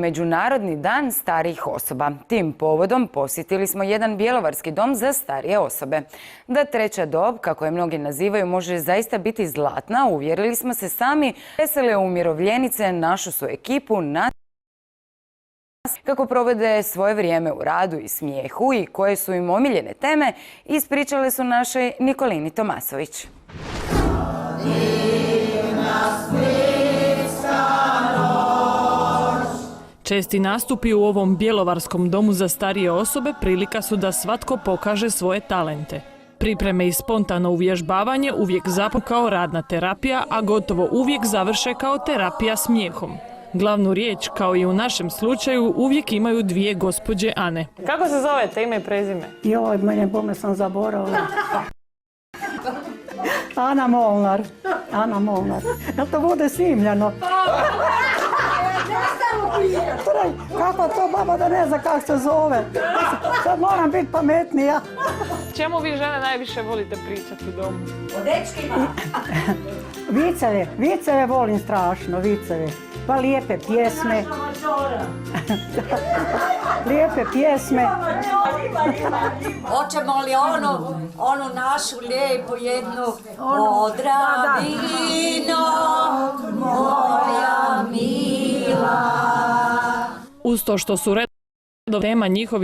Međunarodni dan starijih osoba. Tim povodom posjetili smo jedan bjelovarski dom za starije osobe. Da treća dob, kako je mnogi nazivaju, može zaista biti zlatna, uvjerili smo se sami. Vesele umirovljenice našu su ekipu kako provode svoje vrijeme u radu i smijehu i koje su im omiljene teme, ispričale su našoj Nikolini Tomasović. Česti nastupi u ovom bjelovarskom domu za starije osobe prilika su da svatko pokaže svoje talente. Pripreme i spontano uvježbavanje uvijek započnu kao radna terapija, a gotovo uvijek završe kao terapija smijehom. Glavnu riječ, kao i u našem slučaju, uvijek imaju dvije gospođe Ane. Kako se zovete, ime i prezime? Joj, mene bome sam zaboravila. Ana Molnar. Ana Molnar. Jel to bude snimljeno? Kako to baba da ne zna kako se zove? Sad moram biti pametnija. Čemu vi žene najviše volite pričati u domu? O dečkima. Viceve volim strašno, viceve. Pa lijepe pjesme. Lijepe pjesme. Hoćemo li onu našu lijepu jednu Podravino, moja mila. Uz to što su redovna tema njihovih